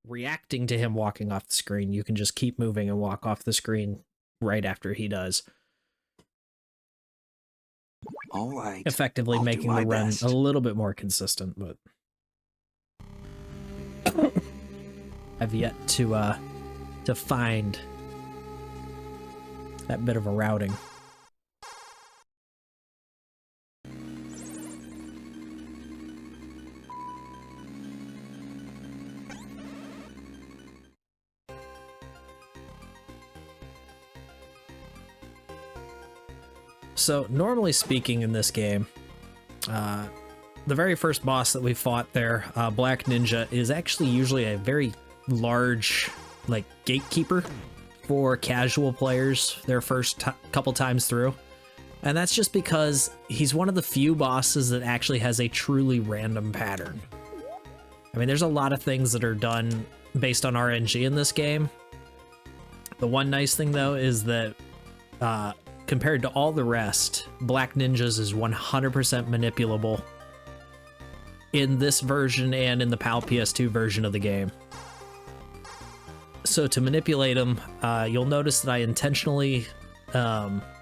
reacting to him walking off the screen, you can just keep moving and walk off the screen right after he does. All right. Effectively I'll making the run a little bit more consistent, but I've yet to find that bit of a routing. So, normally speaking in this game, the very first boss that we fought there, Black Ninja, is actually usually a very large, like, gatekeeper for casual players their first couple times through. And that's just because he's one of the few bosses that actually has a truly random pattern. I mean, there's a lot of things that are done based on RNG in this game. The one nice thing, though, is that compared to all the rest, Black Ninja's is 100% manipulable in this version and in the PAL PS2 version of the game. So to manipulate him, you'll notice that I intentionally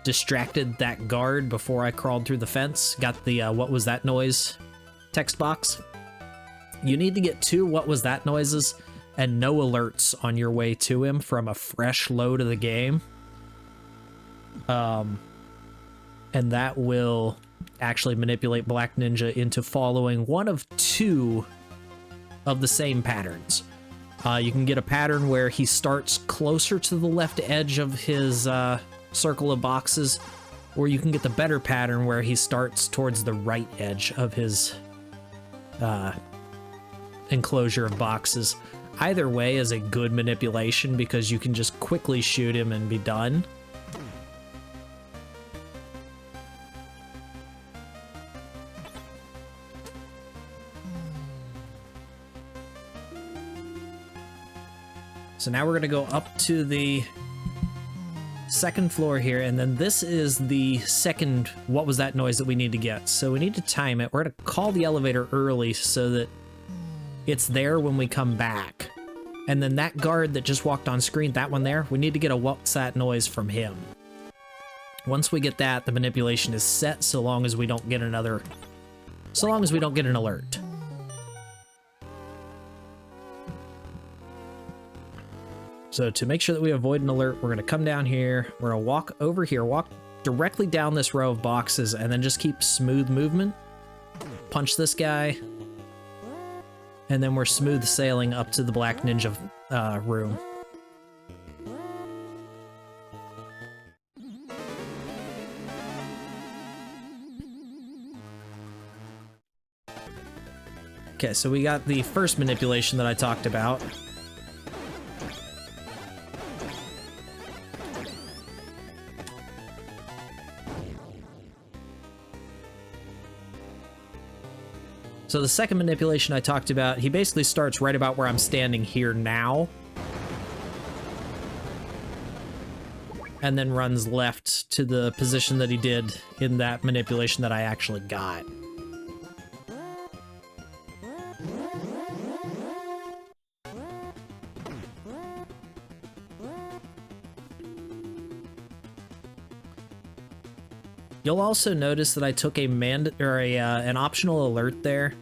distracted that guard before I crawled through the fence, got the what was that noise text box. You need to get 2 what was that noises and no alerts on your way to him from a fresh load of the game. And that will actually manipulate Black Ninja into following one of 2 of the same patterns. You can get a pattern where he starts closer to the left edge of his circle of boxes, or you can get the better pattern where he starts towards the right edge of his enclosure of boxes. Either way is a good manipulation because you can just quickly shoot him and be done. So now we're going to go up to the second floor here, and then this is the second what was that noise that we need to get. So we need to time it. We're going to call the elevator early so that it's there when we come back. And then that guard that just walked on screen, that one there, we need to get a what's that noise from him. Once we get that, the manipulation is set so long as we don't get an alert. So to make sure that we avoid an alert, we're going to come down here, we're going to walk over here, walk directly down this row of boxes, and then just keep smooth movement. Punch this guy. And then we're smooth sailing up to the Black Ninja room. Okay, so we got the first manipulation that I talked about. So the second manipulation I talked about, he basically starts right about where I'm standing here now. And then runs left to the position that he did in that manipulation that I actually got. You'll also notice that I took an optional alert there.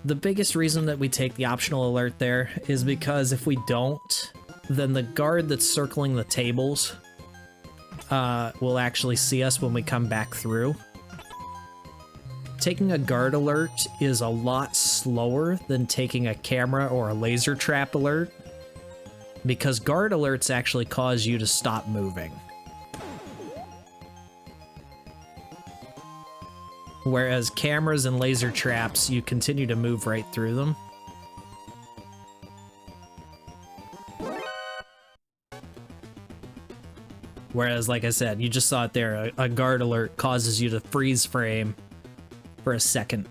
The biggest reason that we take the optional alert there is because if we don't, then the guard that's circling the tables will actually see us when we come back through. Taking a guard alert is a lot slower than taking a camera or a laser trap alert, because guard alerts actually cause you to stop moving. Whereas cameras and laser traps, you continue to move right through them. Whereas, like I said, you just saw it there, a guard alert causes you to freeze frame for a second.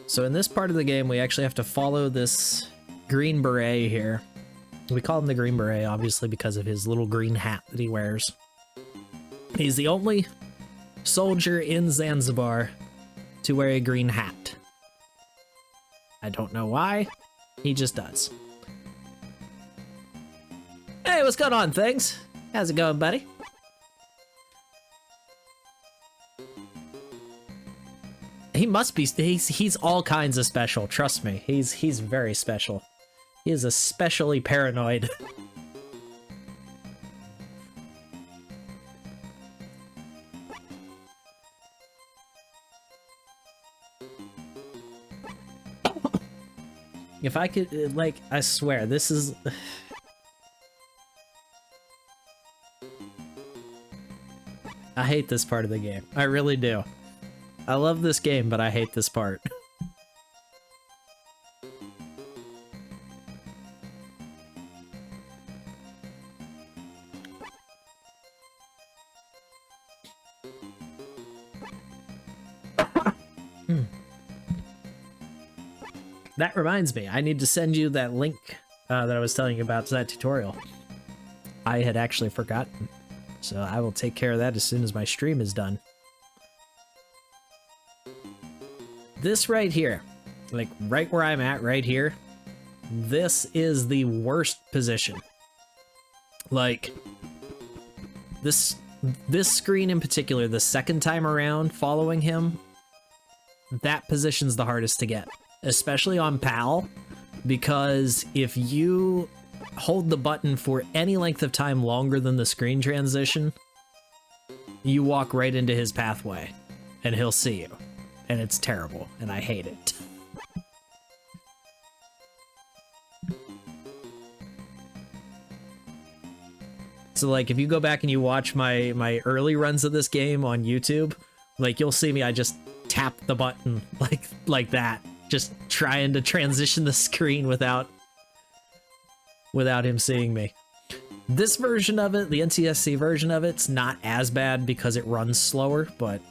So in this part of the game, we actually have to follow this green beret here. We call him the Green Beret, obviously, because of his little green hat that he wears. He's the only soldier in Zanzibar to wear a green hat. I don't know why. He just does. Hey, what's going on, Things? How's it going, buddy? He must be, he's all kinds of special, trust me. He's very special. He is especially paranoid. If I could, like, I swear, this is... I hate this part of the game. I really do. I love this game, but I hate this part. That reminds me, I need to send you that link that I was telling you about to that tutorial. I had actually forgotten, so I will take care of that as soon as my stream is done. This right here, like right where I'm at right here, this is the worst position. Like, this screen in particular, the second time around following him, that position's the hardest to get. Especially on PAL, because if you hold the button for any length of time longer than the screen transition, you walk right into his pathway, and he'll see you. And it's terrible, and I hate it. So, like, if you go back and you watch my early runs of this game on YouTube, like, you'll see me, I just tap the button like that. Just trying to transition the screen without him seeing me. This version of it, the NTSC version of it's not as bad because it runs slower, but...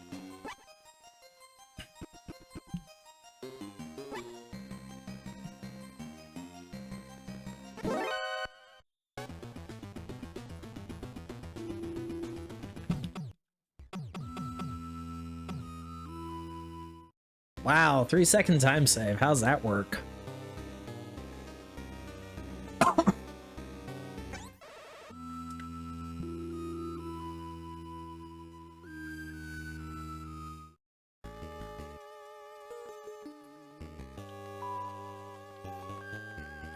Wow, 3-second time save. How's that work?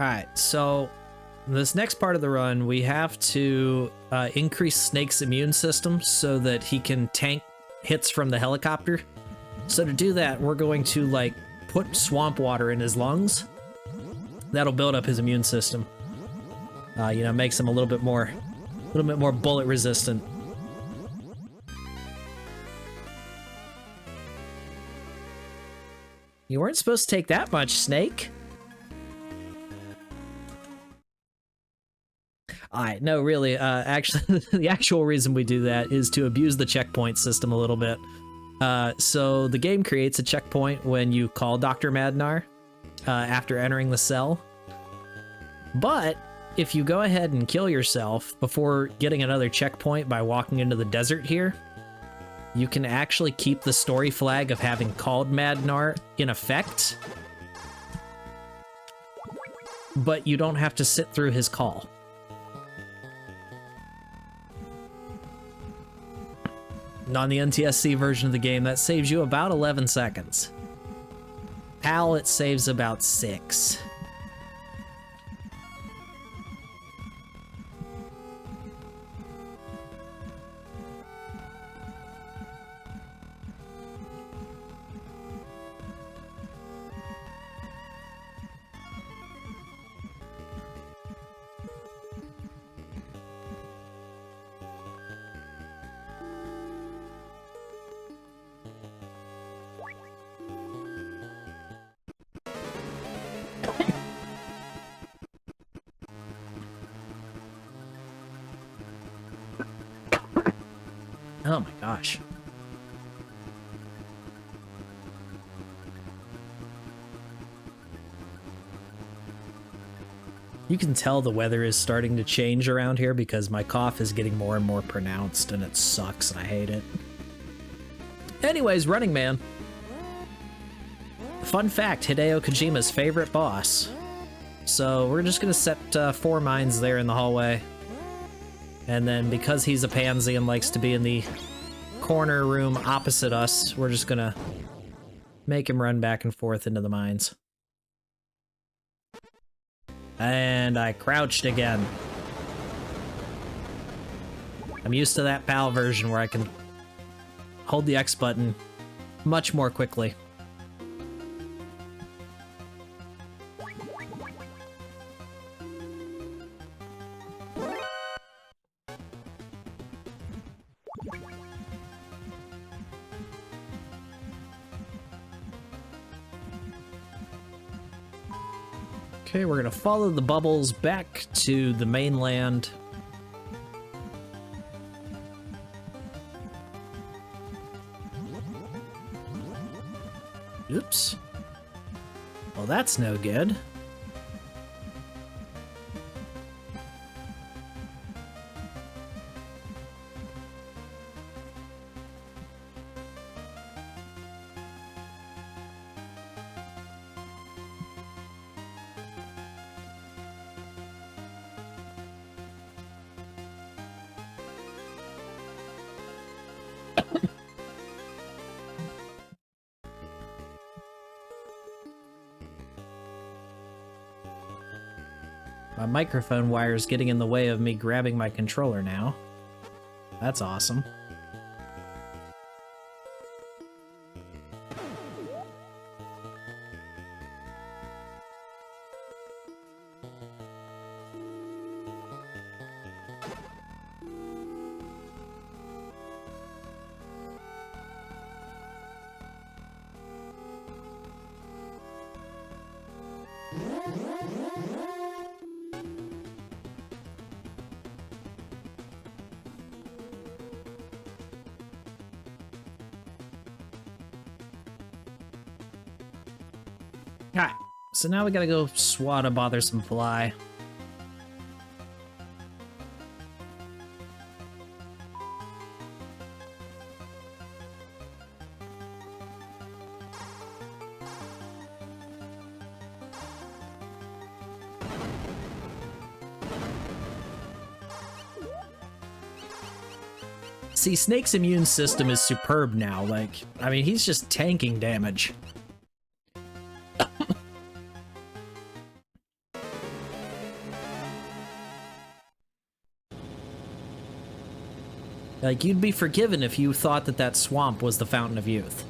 Alright, so this next part of the run, we have to increase Snake's immune system so that he can tank hits from the helicopter. So to do that, we're going to, like, put swamp water in his lungs. That'll build up his immune system. You know, makes him a little bit more bullet resistant. You weren't supposed to take that much, Snake. Alright, no, really, actually, the actual reason we do that is to abuse the checkpoint system a little bit. So the game creates a checkpoint when you call Dr. Madnar after entering the cell. But if you go ahead and kill yourself before getting another checkpoint by walking into the desert here, you can actually keep the story flag of having called Madnar in effect. But you don't have to sit through his call. On the NTSC version of the game, that saves you about 11 seconds. PAL, it saves about 6. Oh my gosh. You can tell the weather is starting to change around here because my cough is getting more and more pronounced and it sucks and I hate it. Anyways, Running Man. Fun fact, Hideo Kojima's favorite boss. So we're just gonna set 4 mines there in the hallway. And then because he's a pansy and likes to be in the corner room opposite us, we're just gonna make him run back and forth into the mines. And I crouched again. I'm used to that PAL version where I can hold the X button much more quickly. Okay, we're gonna follow the bubbles back to the mainland. Oops. Well, that's no good. My microphone wire is getting in the way of me grabbing my controller now. That's awesome. Alright, so now we gotta go swat a bothersome fly. See, Snake's immune system is superb now. Like, I mean, he's just tanking damage. Like, you'd be forgiven if you thought that that swamp was the Fountain of Youth.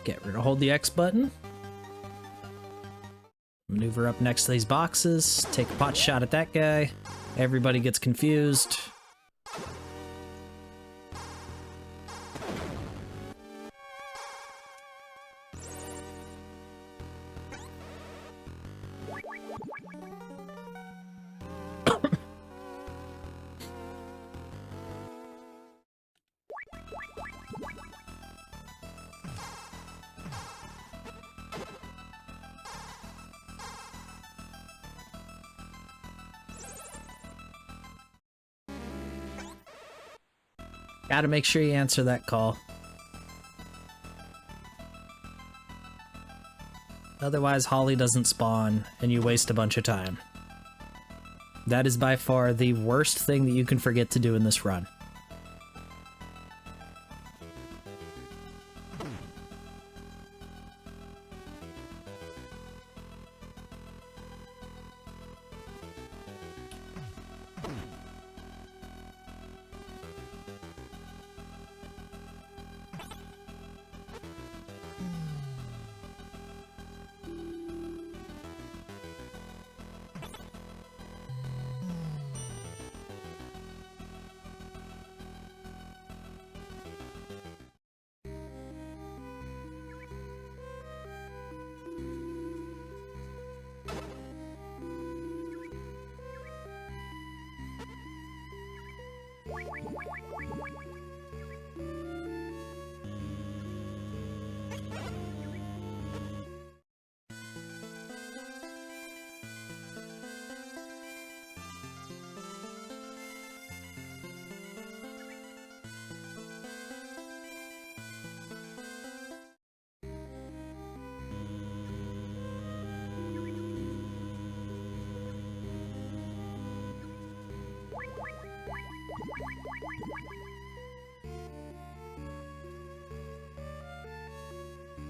Get rid of hold the X button. Maneuver up next to these boxes. Take a pot shot at that guy. Everybody gets confused. Gotta make sure you answer that call. Otherwise, Holly doesn't spawn, and you waste a bunch of time. That is by far the worst thing that you can forget to do in this run.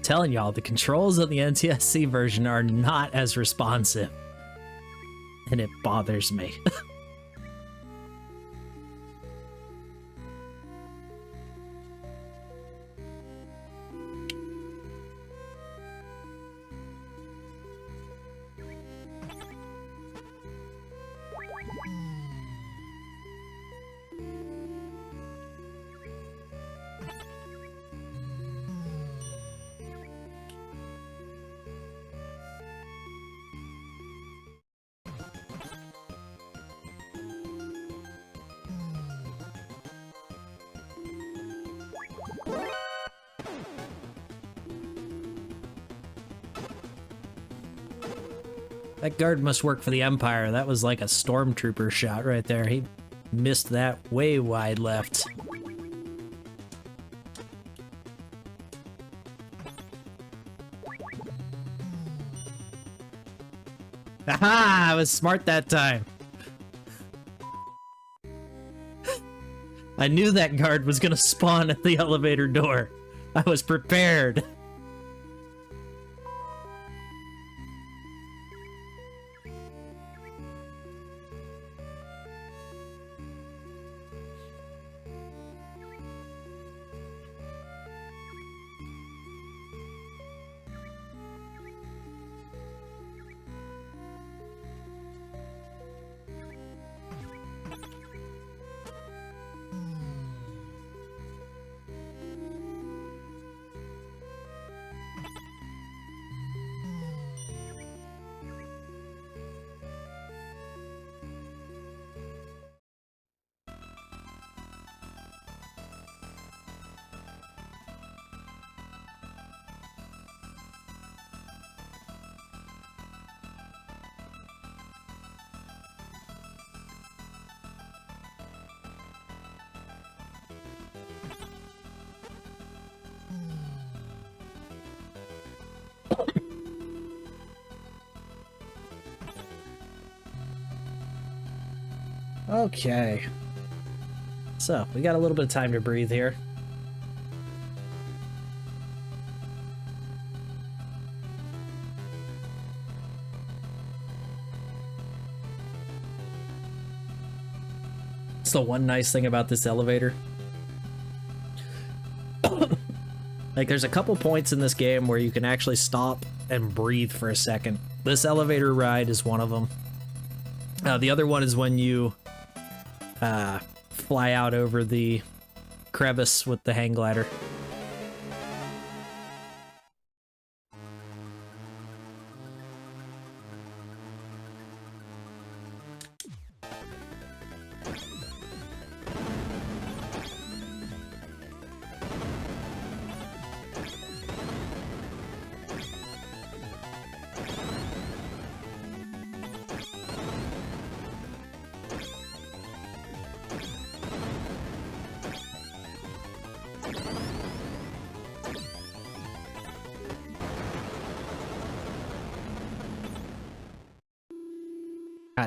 Telling y'all, the controls of the NTSC version are not as responsive, and it bothers me. That guard must work for the Empire. That was like a stormtrooper shot right there. He missed that way wide left. Aha! I was smart that time. I knew that guard was gonna spawn at the elevator door. I was prepared. Okay. So, we got a little bit of time to breathe here. It's the one nice thing about this elevator. Like, there's a couple points in this game where you can actually stop and breathe for a second. This elevator ride is one of them. The other one is when you fly out over the crevice with the hang glider.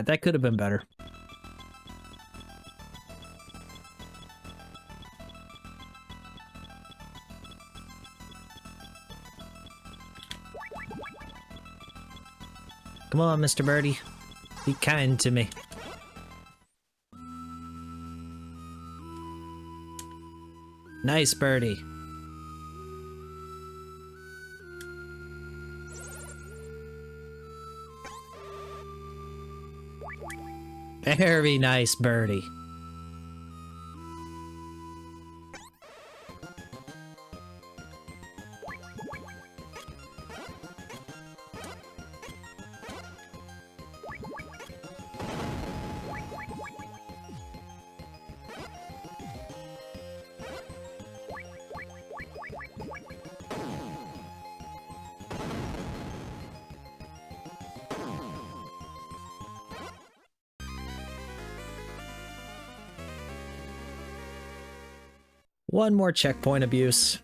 That could have been better. Come on, Mr. Birdie. Be kind to me. Nice birdie. Very nice birdie. One more checkpoint abuse.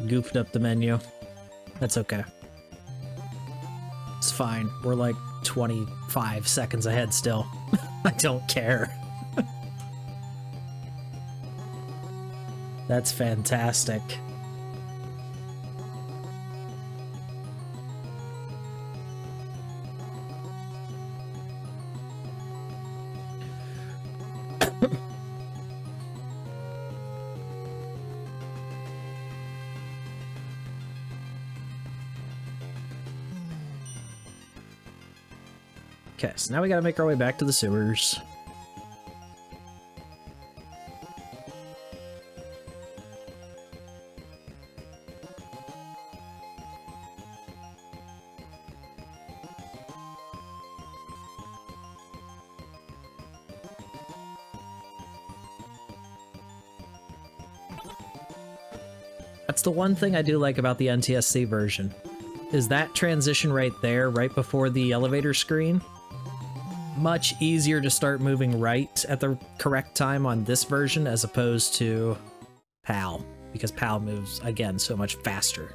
Goofed up the menu. That's okay. It's fine. We're like 25 seconds ahead still. I don't care. That's fantastic. Okay, so now we gotta make our way back to the sewers. That's the one thing I do like about the NTSC version, is that transition right there, right before the elevator screen. Much easier to start moving right at the correct time on this version as opposed to PAL, because PAL moves, again, so much faster.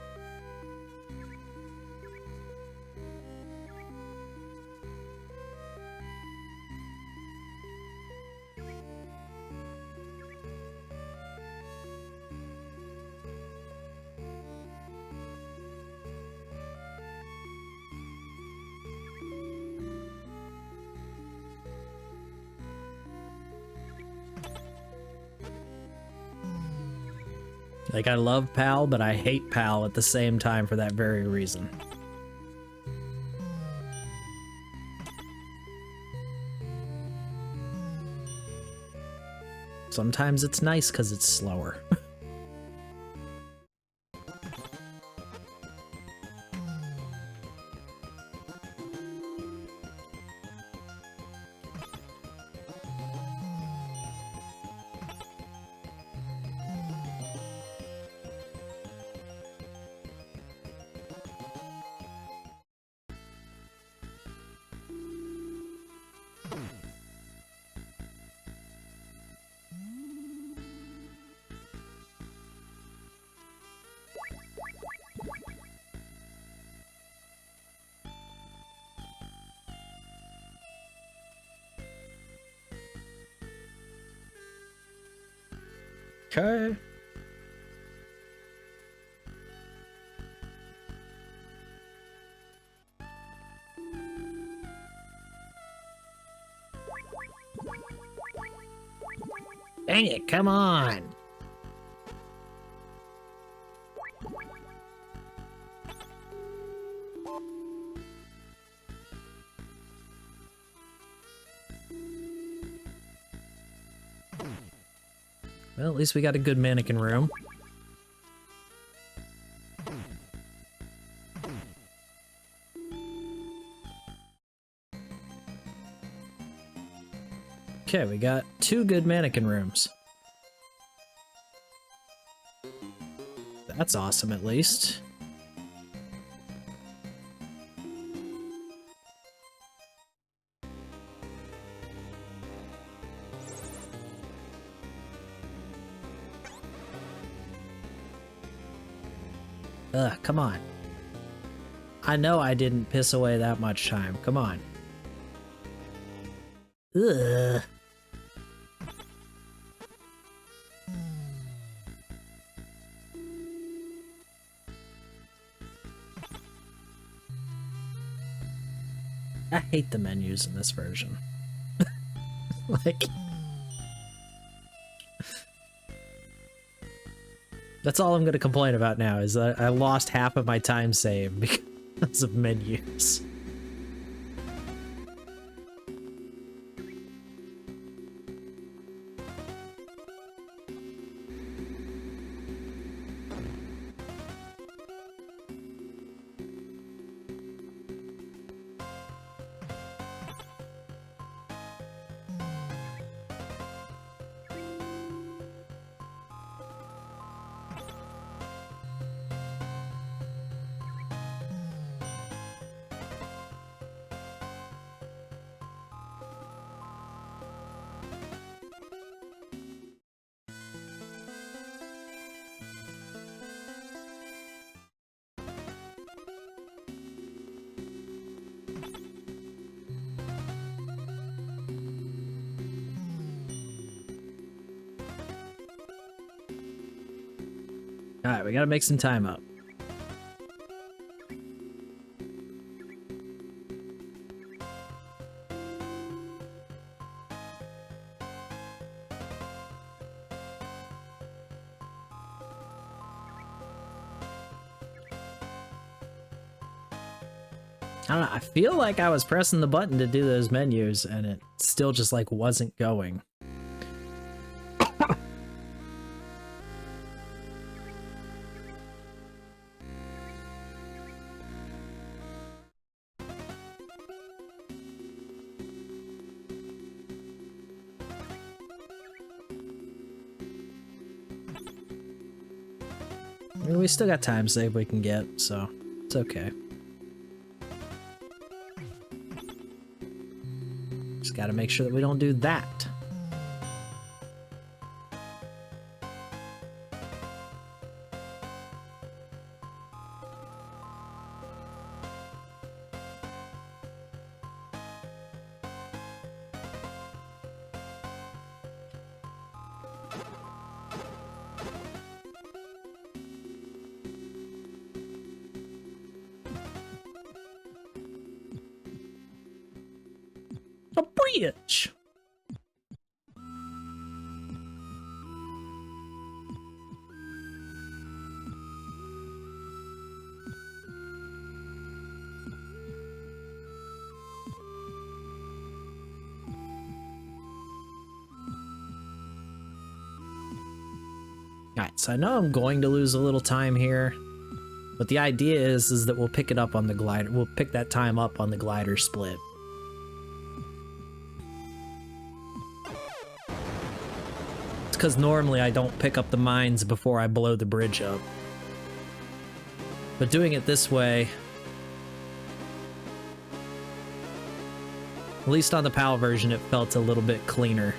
Like, I love PAL, but I hate PAL at the same time for that very reason. Sometimes it's nice because it's slower. Okay. Dang it, come on! Well, at least we got a good mannequin room. Okay, we got 2 good mannequin rooms. That's awesome, at least. Ugh, come on. I know I didn't piss away that much time. Come on. Ugh. I hate the menus in this version. Like... That's all I'm going to complain about now, is that I lost half of my time save because of menus. Alright, we gotta make some time up. I don't know, I feel like I was pressing the button to do those menus and it still just like wasn't going. We still got time save we can get, so it's okay. Just gotta make sure that we don't do that. A bridge! Alright, so I know I'm going to lose a little time here, but the idea is that we'll pick it up on the glider. We'll pick that time up on the glider split. It's because normally I don't pick up the mines before I blow the bridge up. But doing it this way, at least on the PAL version, it felt a little bit cleaner.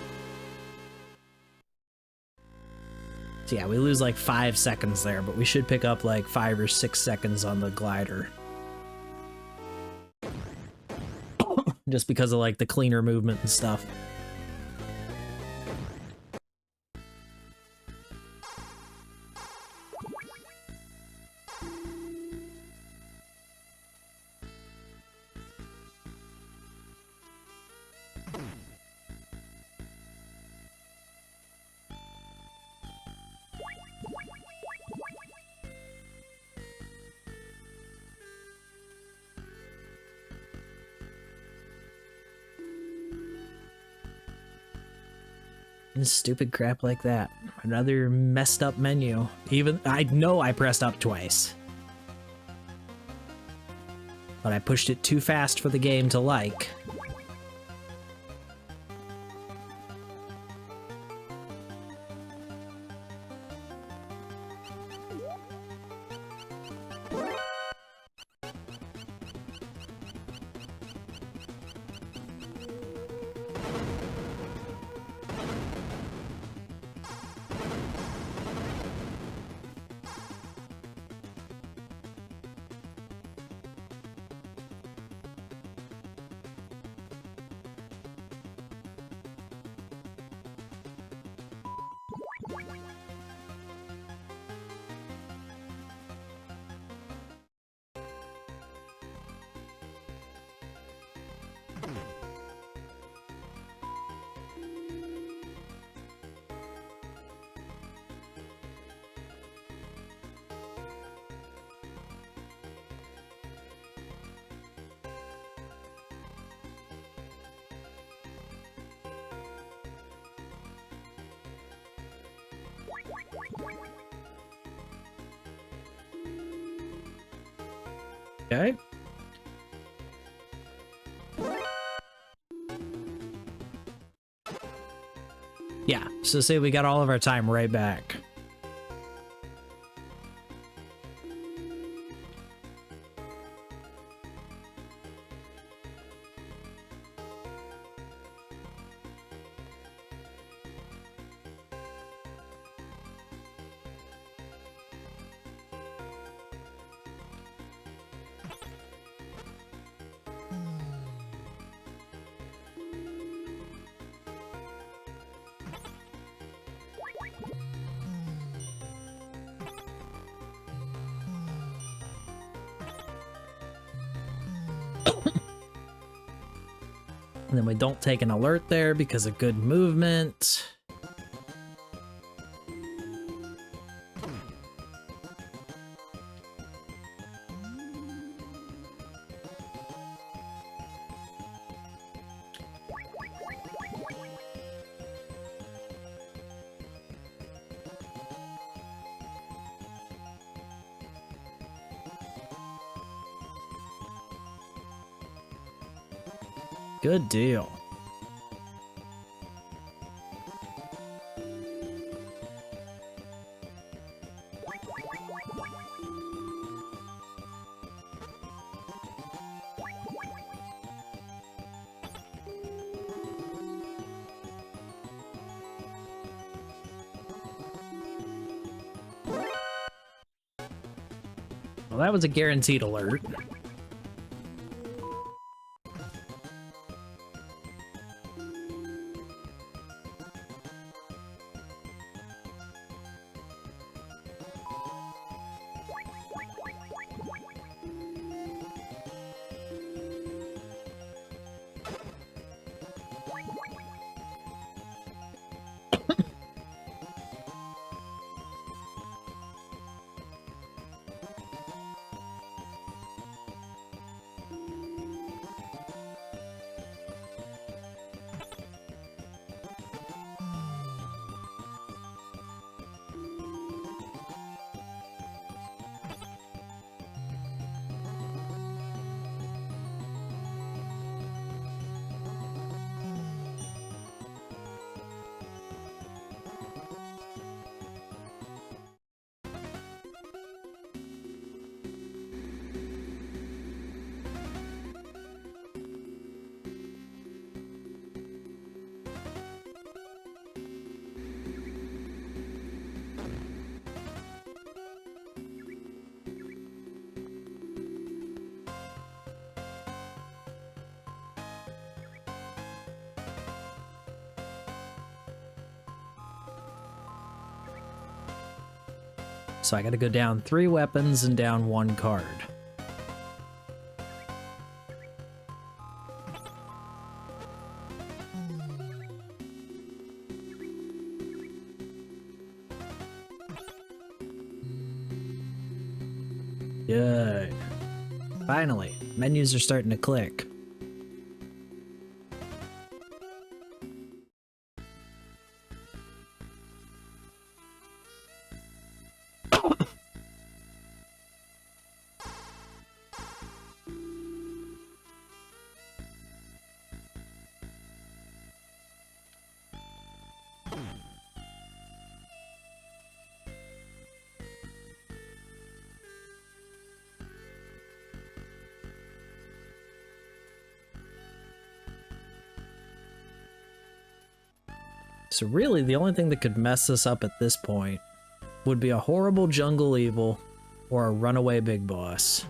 So yeah, we lose like 5 seconds there, but we should pick up like 5 or 6 seconds on the glider. Just because of like the cleaner movement and stuff. And stupid crap like that. Another messed up menu. Even I know I pressed up twice. But I pushed it too fast for the game to like. Okay. Yeah, so say we got all of our time right back. And then we don't take an alert there because of good movement. Good deal. Well, that was a guaranteed alert. So I gotta go down 3 weapons and down 1 card. Good. Finally, menus are starting to click. So really, the only thing that could mess us up at this point would be a horrible jungle evil or a runaway big boss.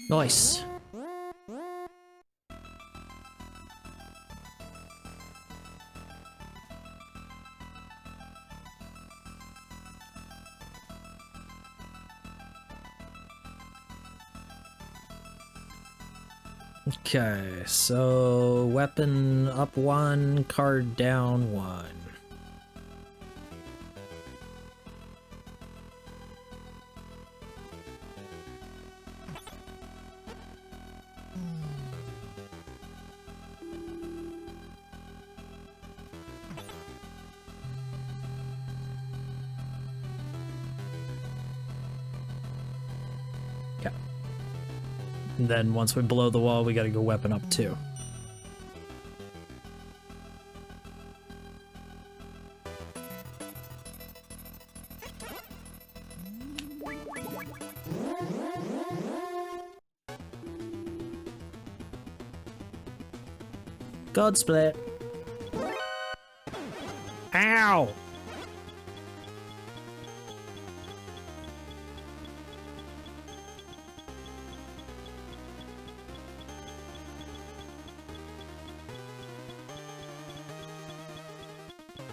Nice. Okay, so weapon up 1, card down 1. And then once we blow the wall, we gotta go weapon up too. God split. Ow!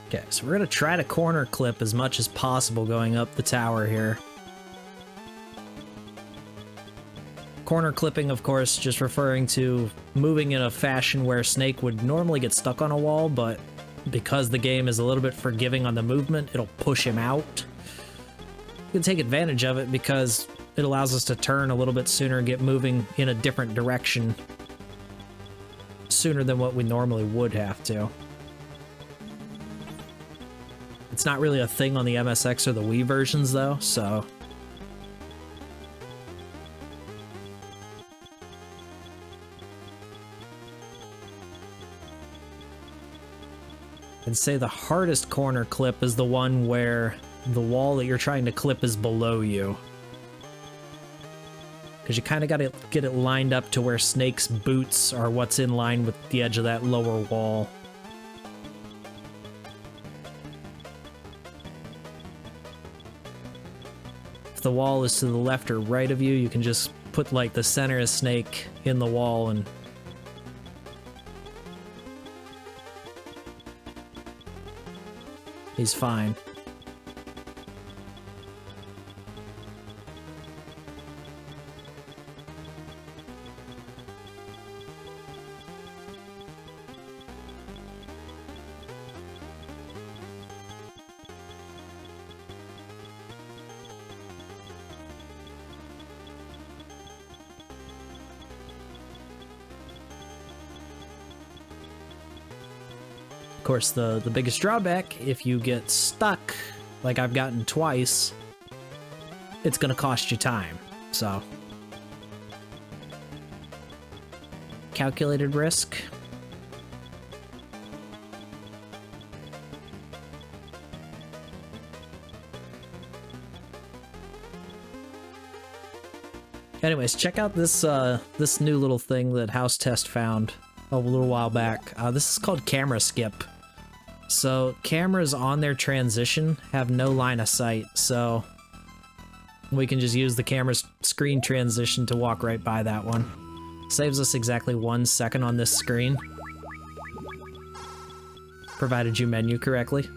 Okay, so we're gonna try to corner clip as much as possible going up the tower here. Corner clipping, of course, just referring to moving in a fashion where Snake would normally get stuck on a wall, but because the game is a little bit forgiving on the movement, it'll push him out. We can take advantage of it because it allows us to turn a little bit sooner and get moving in a different direction sooner than what we normally would have to. It's not really a thing on the MSX or the Wii versions, though, so... I'd say the hardest corner clip is the one where the wall that you're trying to clip is below you. Because you kind of got to get it lined up to where Snake's boots are what's in line with the edge of that lower wall. If the wall is to the left or right of you, you can just put like the center of Snake in the wall and he's fine. Of course, the biggest drawback, if you get stuck, like I've gotten twice, it's gonna cost you time, so. Calculated risk. Anyways, check out this this new little thing that House Test found a little while back. This is called camera skip. So cameras on their transition have no line of sight, so we can just use the camera's screen transition to walk right by that one. Saves us exactly 1 second on this screen, provided you menu correctly.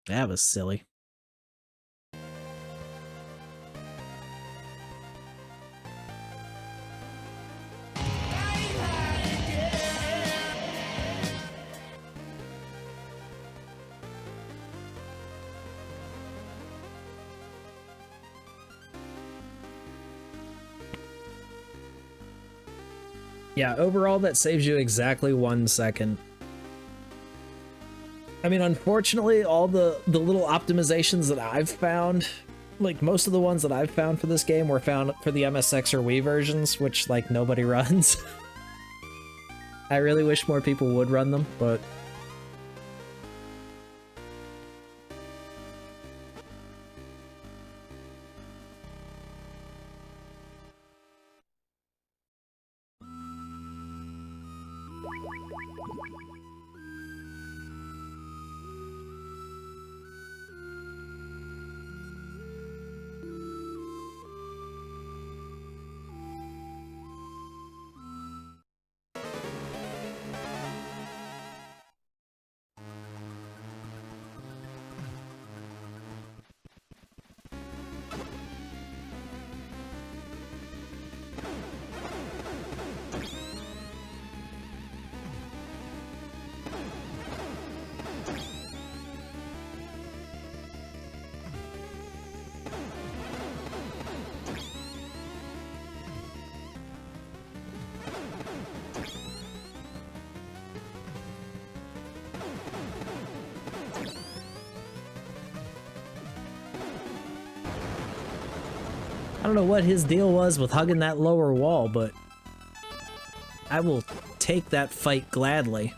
That was silly. Yeah, overall that saves you exactly 1 second. I mean, unfortunately, all the little optimizations that I've found, like most of the ones that I've found for this game were found for the MSX or Wii versions, which like nobody runs. I really wish more people would run them, but I don't know what his deal was with hugging that lower wall, but I will take that fight gladly.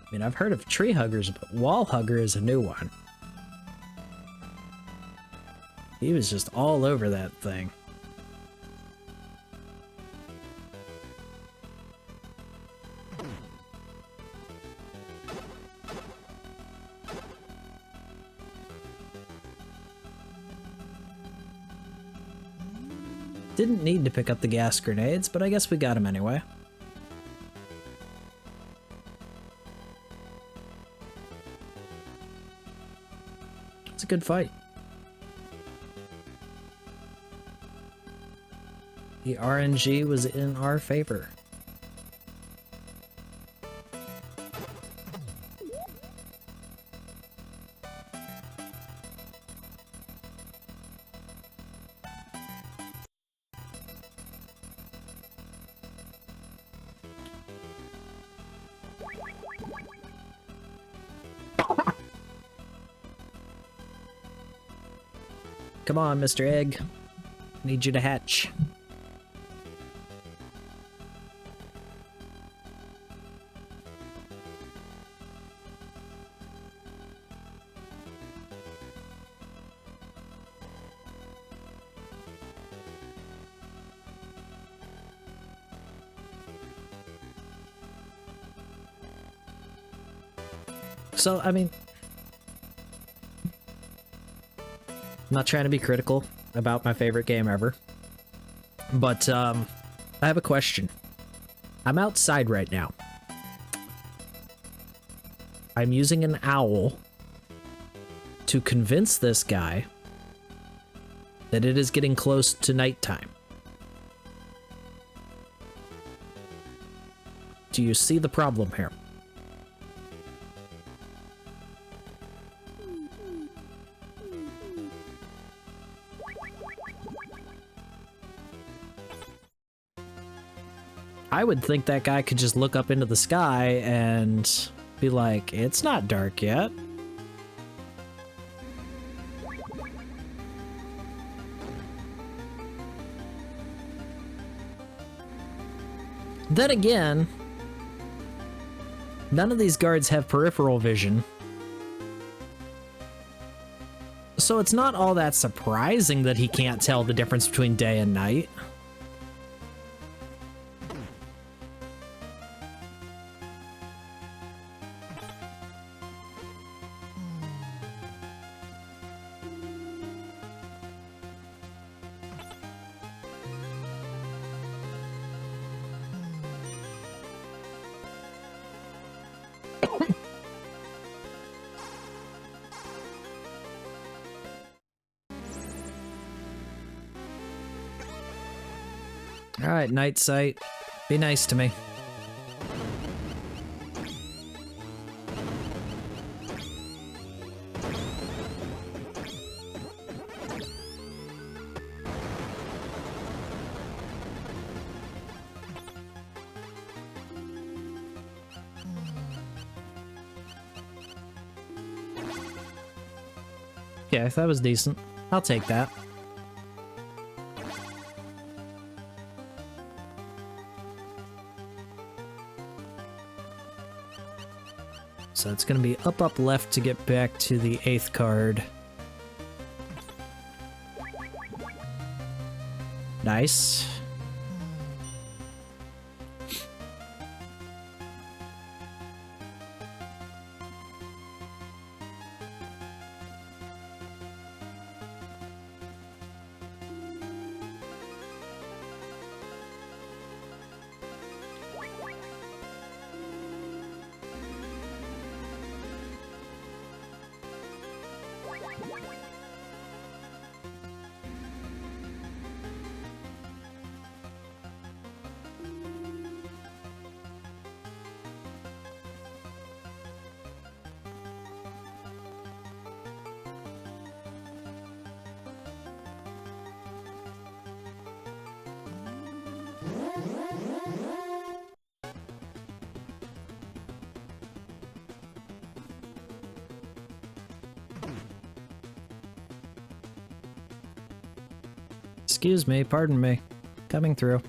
I mean, I've heard of tree huggers, but wall hugger is a new one. He was just all over that thing. Didn't need to pick up the gas grenades, but I guess we got them anyway. It's a good fight. The RNG was in our favor. Come on, Mr. Egg. Need you to hatch. So, I mean, I'm not trying to be critical about my favorite game ever, but I have a question. I'm outside right now. I'm using an owl to convince this guy that it is getting close to nighttime. Do you see the problem here? I would think that guy could just look up into the sky and be like, it's not dark yet. Then again, none of these guards have peripheral vision. So it's not all that surprising that he can't tell the difference between day and night. Alright, night sight. Be nice to me. Yeah, that was decent. I'll take that. So it's going to be up left to get back to the 8th card. Nice. Excuse me, pardon me. Coming through.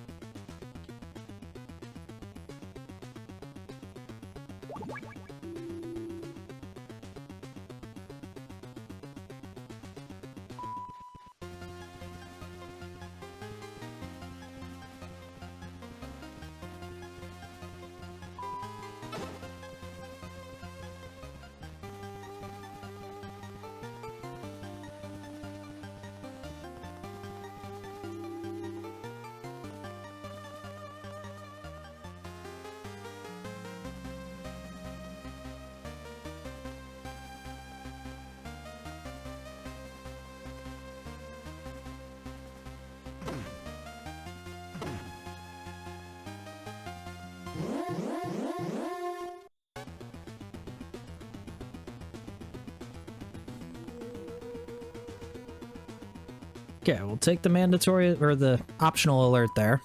Okay, we'll take the mandatory or the optional alert there.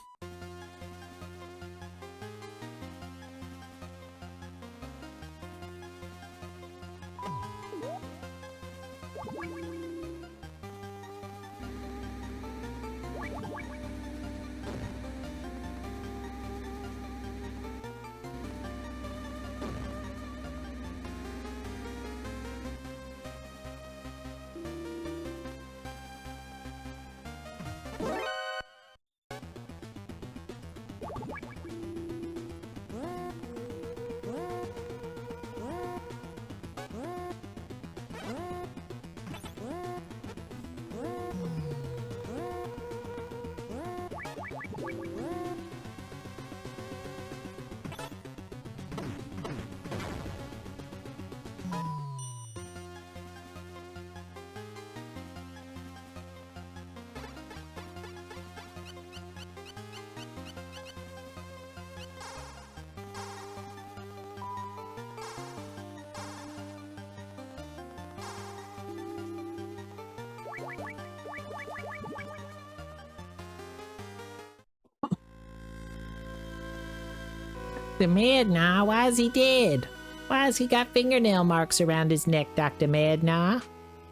Dr. Madnaw, why's he dead? Why's he got fingernail marks around his neck, Dr. Madnaw?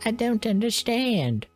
I don't understand.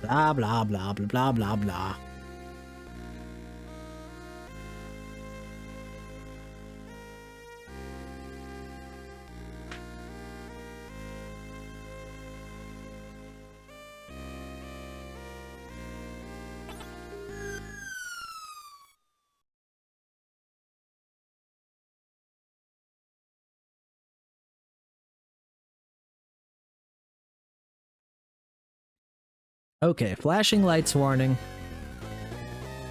Blah, blah, blah, blah, blah, blah, blah. Okay, flashing lights warning.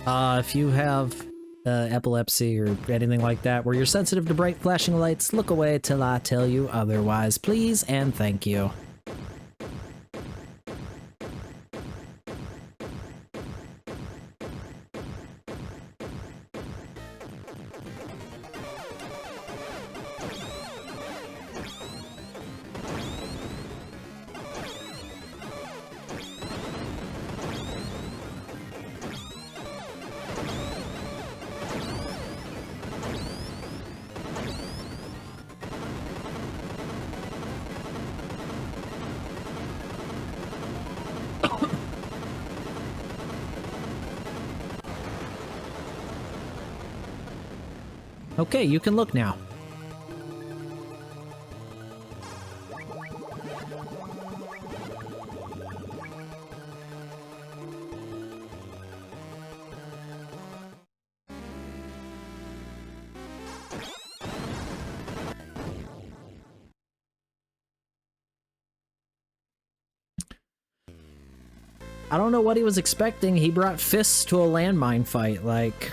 If you have epilepsy or anything like that where you're sensitive to bright flashing lights, look away till I tell you otherwise, please and thank you. Okay, you can look now. I don't know what he was expecting. He brought fists to a landmine fight, like...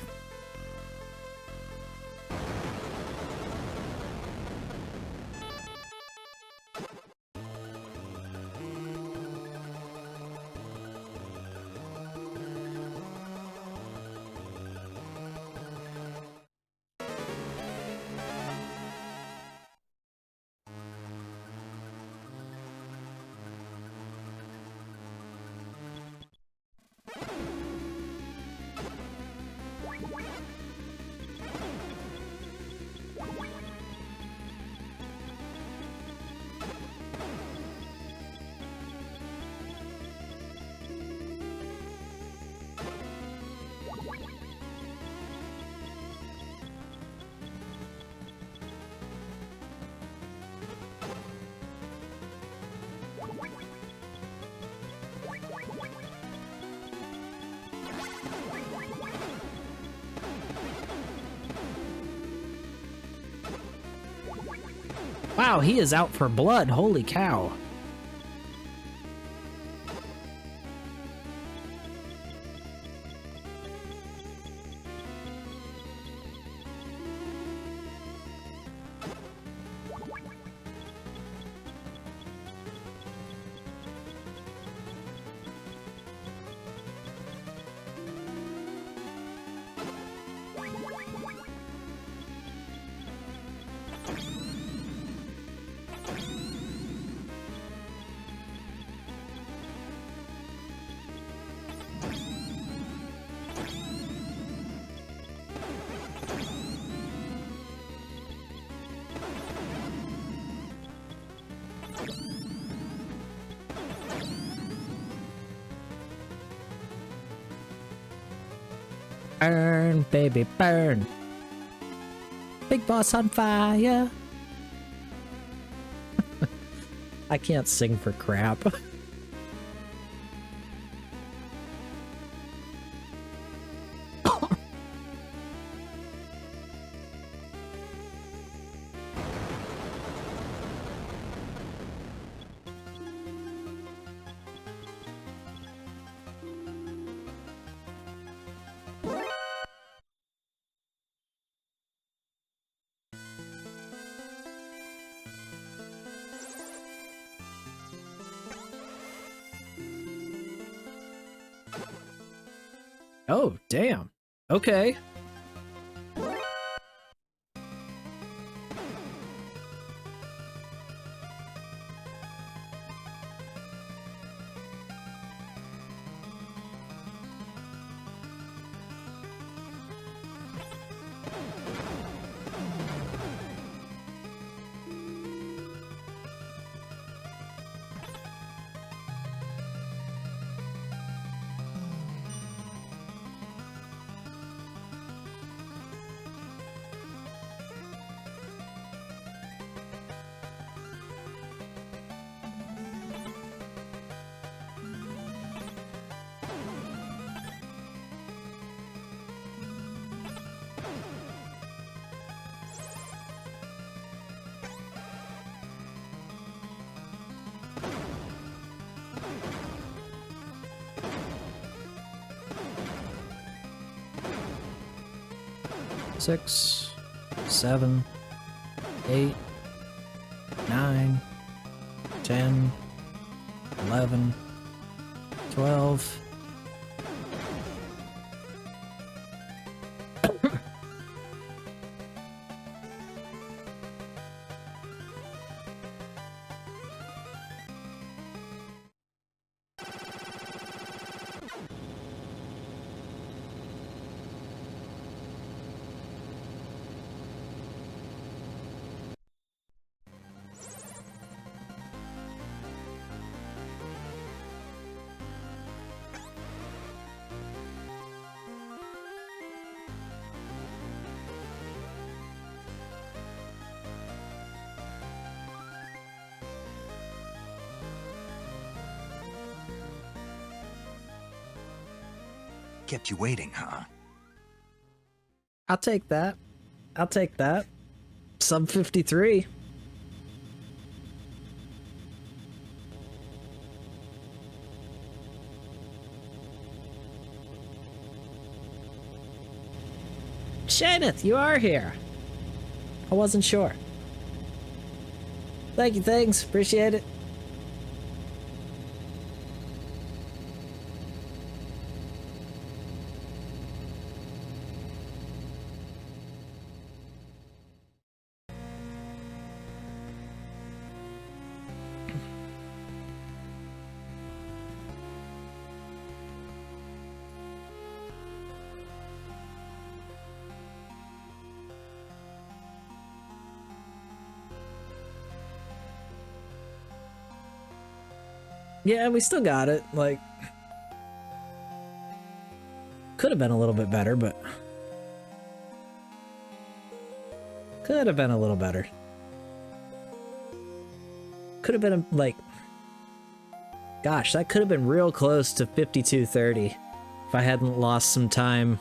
Wow, he is out for blood. Holy cow. Burn, baby, burn. Big boss on fire. I can't sing for crap. Oh, damn. Okay. Six, 7, 8, 9, 10, 11, 12. Kept you waiting, huh? I'll take that. I'll take that. Sub 53. Shaneth, you are here. I wasn't sure. Thank you, thanks. Appreciate it. Yeah, we still got it. Like, could have been a little bit better, but could have been a little better. Could have been like, gosh, that could have been real close to 5230 if I hadn't lost some time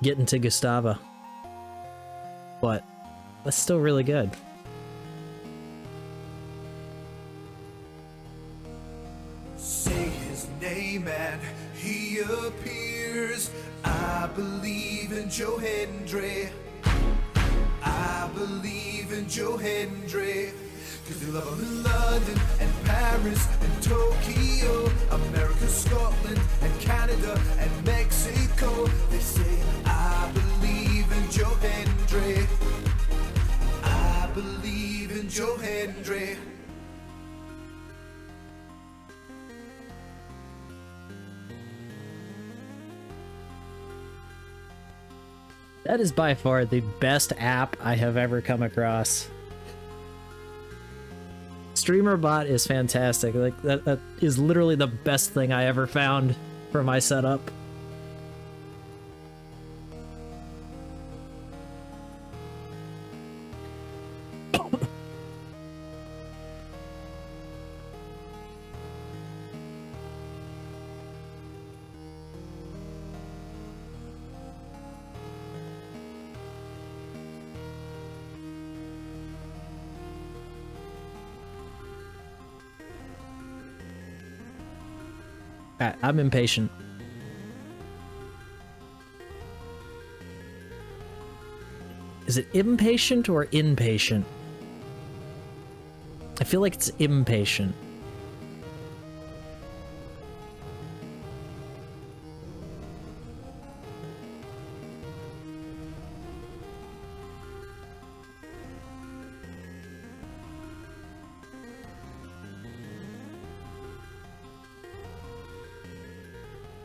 getting to Gustava. But that's still really good. Say his name and he appears. I believe in Joe Hendry. I believe in Joe Hendry. Cause they love him in London and Paris and Tokyo, America, Scotland and Canada and Mexico. They say I believe in Joe Hendry. I believe in Joe Hendry. That is by far the best app I have ever come across. StreamerBot is fantastic. Like that is literally the best thing I ever found for my setup. I'm impatient. Is it impatient or impatient? I feel like it's impatient.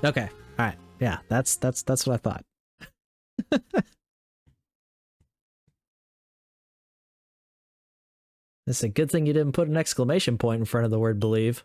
Okay. All right. Yeah, that's what I thought. It's a good thing you didn't put an exclamation point in front of the word believe.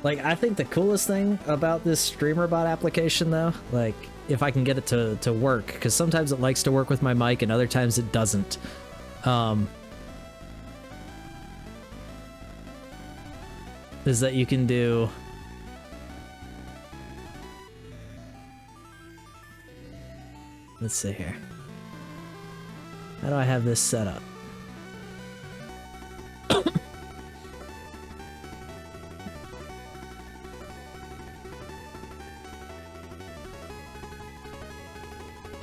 Like, I think the coolest thing about this StreamerBot application, though, like, if I can get it to work, because sometimes it likes to work with my mic and other times it doesn't. Is that you can do... Let's see here. How do I have this set up?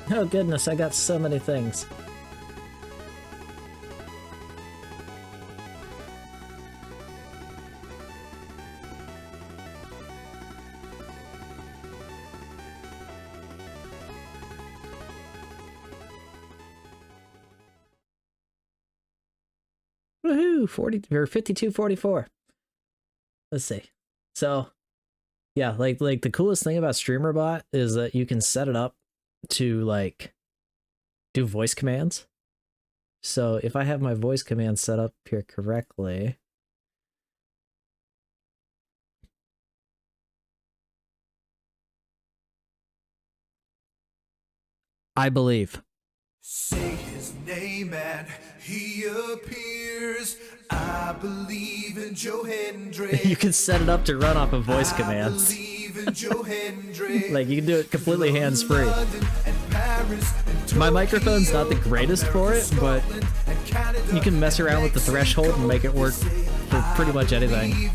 Oh goodness, I got so many things. Woohoo! 40 or 5244. Let's see. So, yeah, like the coolest thing about StreamerBot is that you can set it up to like do voice commands. So if I have my voice command set up here correctly, I believe. Say his name and he appears. I believe in Joe Hendry. You can set it up to run off of voice commands. I believe in Joe Hendry. Like, you can do it completely hands-free. My microphone's not the greatest for it, but you can mess around with the threshold and make it work for pretty much anything.